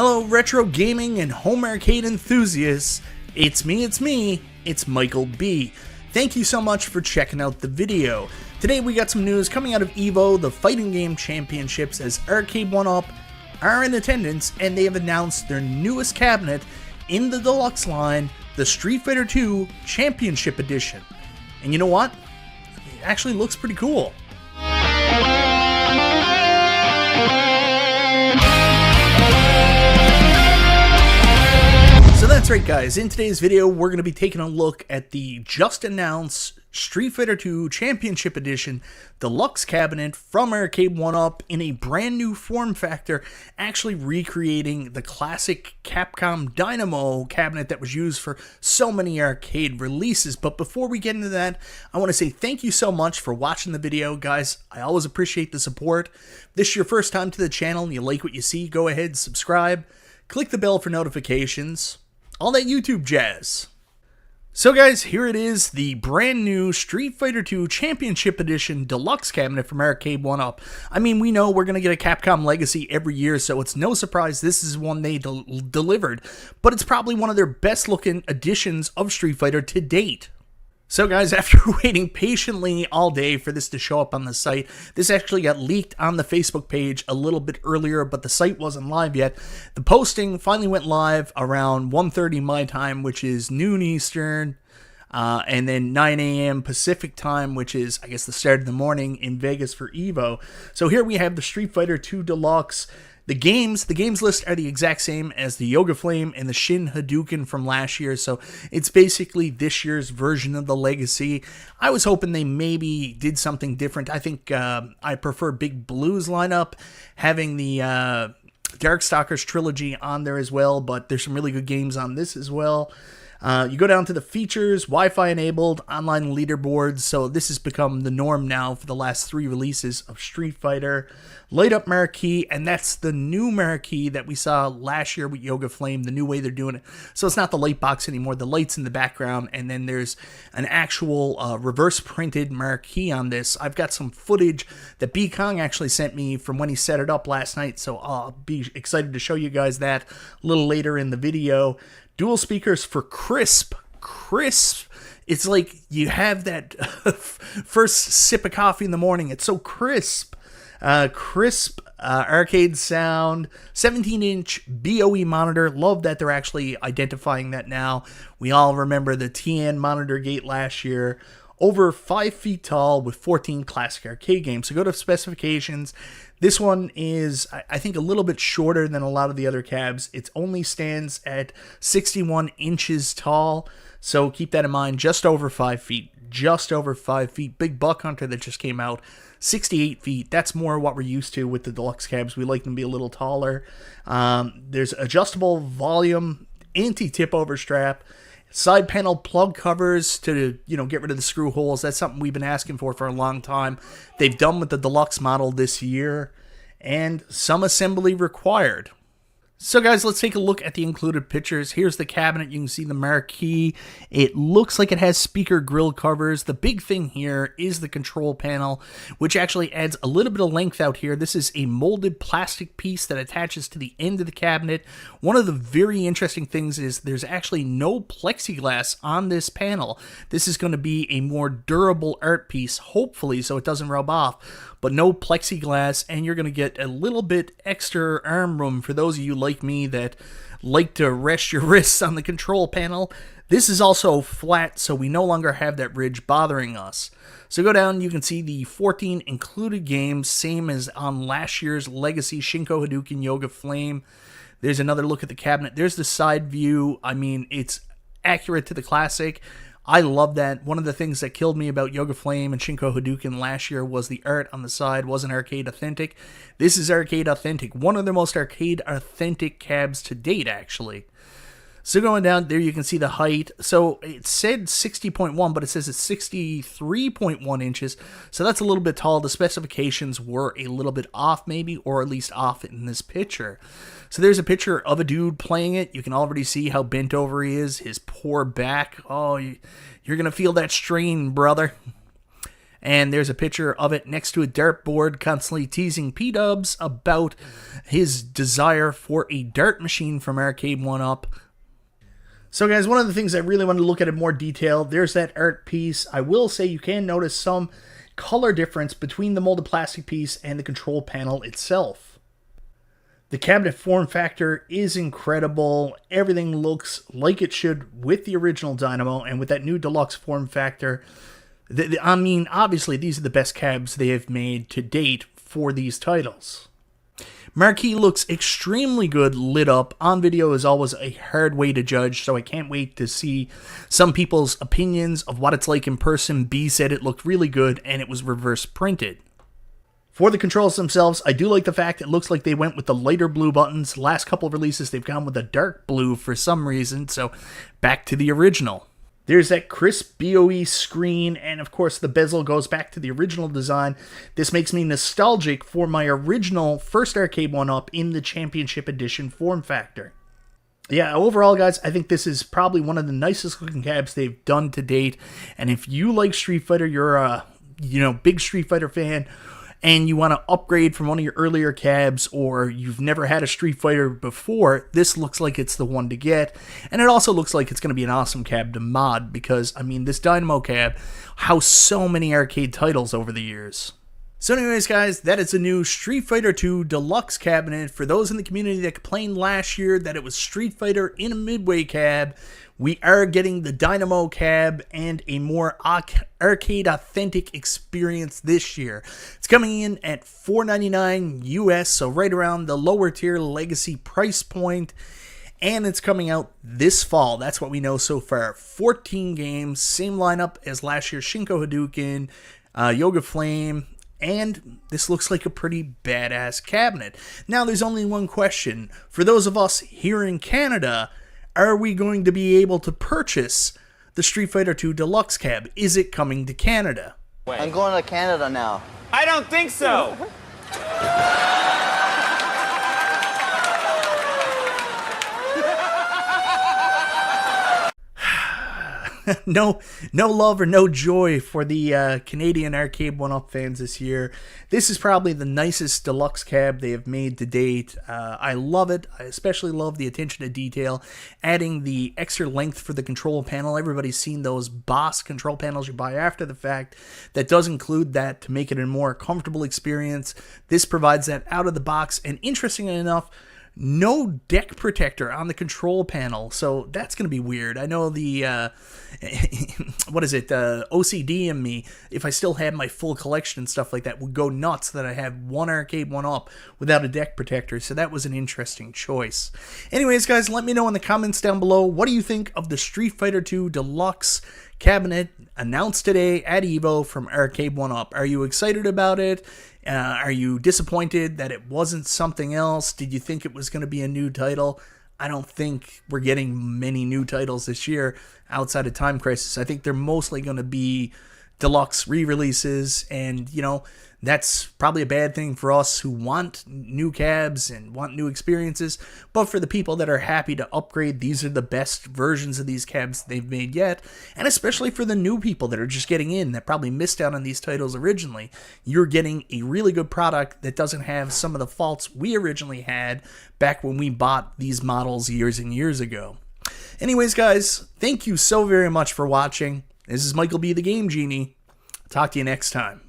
Hello retro gaming and home arcade enthusiasts, it's me, it's Michael B. Thank you so much for checking out the video. Today we got some news coming out of EVO, the fighting game championships, as Arcade1Up are in attendance and they have announced their newest cabinet in the Deluxe line, the Street Fighter 2 Championship Edition. And you know what? It actually looks pretty cool. So that's right guys, in today's video we're going to be taking a look at the just announced Street Fighter 2 Championship Edition Deluxe cabinet from Arcade1Up in a brand new form factor, actually recreating the classic Capcom Dynamo cabinet that was used for so many arcade releases. But before we get into that, I want to say thank you so much for watching the video, guys. I always appreciate the support. If this is your first time to the channel and you like what you see, go ahead, subscribe, click the bell for notifications, all that YouTube jazz. So guys, here it is, the brand new Street Fighter 2 Championship Edition Deluxe cabinet from Arcade1Up. I mean, we know we're going to get a Capcom Legacy every year, so it's no surprise this is one they delivered. But it's probably one of their best looking editions of Street Fighter to date. So guys, after waiting patiently all day for this to show up on the site, this actually got leaked on the Facebook page a little bit earlier, but the site wasn't live yet. The posting finally went live around 1:30 my time, which is noon Eastern, and then 9 a.m. Pacific time, which is, I guess, the start of the morning in Vegas for EVO. So here we have the Street Fighter 2 Deluxe. The games list are the exact same as the Yoga Flame and the Shin Hadouken from last year, so it's basically this year's version of the Legacy. I was hoping they maybe did something different. I think I prefer Big Blue's lineup, having the Darkstalkers trilogy on there as well, but there's some really good games on this as well. You go down to the features, Wi-Fi enabled, online leaderboards, so this has become the norm now for the last 3 releases of Street Fighter. Light up marquee, and that's the new marquee that we saw last year with Yoga Flame, the new way they're doing it. So it's not the light box anymore, the light's in the background, and then there's an actual reverse printed marquee on this. I've got some footage that B Kong actually sent me from when he set it up last night, so I'll be excited to show you guys that a little later in the video. Dual speakers for crisp. It's like you have that first sip of coffee in the morning. It's so crisp. Crisp arcade sound. 17-inch BOE monitor. Love that they're actually identifying that now. We all remember the TN monitor gate last year. Over 5 feet tall with 14 classic arcade games. So go to specifications. This one is, I think, a little bit shorter than a lot of the other cabs. It only stands at 61 inches tall. So keep that in mind. Just over 5 feet. Just over 5 feet. Big Buck Hunter that just came out, 68 feet. That's more what we're used to with the Deluxe cabs. We like them to be a little taller. There's adjustable volume, anti-tip over strap. Side panel plug covers to, get rid of the screw holes. That's something we've been asking for a long time. They've done with the Deluxe model this year, and some assembly required. So guys, let's take a look at the included pictures. Here's the cabinet. You can see the marquee. It looks like it has speaker grill covers. The big thing here is the control panel, which actually adds a little bit of length out here. This is a molded plastic piece that attaches to the end of the cabinet. One of the very interesting things is there's actually no plexiglass on this panel. This is going to be a more durable art piece, hopefully, so it doesn't rub off. But no plexiglass, and you're going to get a little bit extra arm room for those of you like me that like to rest your wrists on the control panel. This is also flat, so we no longer have that ridge bothering us. So go down, you can see the 14 included games, same as on last year's Legacy Shinko Hadouken Yoga Flame. There's another look at the cabinet. There's the side view. I mean, it's accurate to the classic. I love that. One of the things that killed me about Yoga Flame and Shinko Hadouken last year was the art on the side wasn't arcade authentic. This is arcade authentic. One of the most arcade authentic cabs to date, actually. So going down there, you can see the height. So it said 60.1, but it says it's 63.1 inches. So that's a little bit tall. The specifications were a little bit off maybe, or at least off in this picture. So there's a picture of a dude playing it. You can already see how bent over he is. His poor back. Oh, you're going to feel that strain, brother. And there's a picture of it next to a dartboard, constantly teasing P-Dubs about his desire for a dart machine from Arcade1Up. So guys, one of the things I really want to look at in more detail, there's that art piece. I will say you can notice some color difference between the molded plastic piece and the control panel itself. The cabinet form factor is incredible. Everything looks like it should with the original Dynamo, and with that new deluxe form factor, I mean, obviously these are the best cabs they have made to date for these titles. Marquee looks extremely good lit up. On video is always a hard way to judge, so I can't wait to see some people's opinions of what it's like in person. B said it looked really good and it was reverse printed. For the controls themselves, I do like the fact it looks like they went with the lighter blue buttons. Last couple of releases they've gone with a dark blue for some reason, so back to the original. There's that crisp BOE screen, and of course the bezel goes back to the original design. This makes me nostalgic for my original first Arcade1Up in the Championship Edition form factor. Yeah, overall guys, I think this is probably one of the nicest looking cabs they've done to date. And if you like Street Fighter, you're a big Street Fighter fan, and you want to upgrade from one of your earlier cabs, or you've never had a Street Fighter before, this looks like it's the one to get. And it also looks like it's going to be an awesome cab to mod, because, I mean, this Dynamo cab housed so many arcade titles over the years. So anyways, guys, that is a new Street Fighter 2 Deluxe cabinet. For those in the community that complained last year that it was Street Fighter in a Midway cab, we are getting the Dynamo cab and a more arcade-authentic experience this year. It's coming in at $499 US, so right around the lower-tier Legacy price point. And it's coming out this fall. That's what we know so far. 14 games, same lineup as last year's Shinko Hadouken, Yoga Flame, and this looks like a pretty badass cabinet. Now, there's only one question. For those of us here in Canada, are we going to be able to purchase the Street Fighter 2 Deluxe cab? Is it coming to Canada? I'm going to Canada now. I don't think so. No love or no joy for the Canadian Arcade1Up fans this year. This is probably the nicest deluxe cab they have made to date. I love it. I especially love the attention to detail, adding the extra length for the control panel. Everybody's seen those Boss control panels you buy after the fact. That does include that to make it a more comfortable experience. This provides that out of the box, and interestingly enough, no deck protector on the control panel, so that's going to be weird. I know the, OCD in me, if I still had my full collection and stuff like that, would go nuts that I have one Arcade1Up without a deck protector, so that was an interesting choice. Anyways, guys, let me know in the comments down below, what do you think of the Street Fighter 2 Deluxe cabinet announced today at EVO from Arcade1Up? Are you excited about it? Are you disappointed that it wasn't something else? Did you think it was going to be a new title? I don't think we're getting many new titles this year outside of Time Crisis. I think they're mostly going to be deluxe re-releases, and that's probably a bad thing for us who want new cabs and want new experiences, but for the people that are happy to upgrade, these are the best versions of these cabs they've made yet. And especially for the new people that are just getting in, that probably missed out on these titles originally, you're getting a really good product that doesn't have some of the faults we originally had back when we bought these models years and years ago. Anyways, guys, thank you so very much for watching. This is Michael B. the Game Genie. Talk to you next time.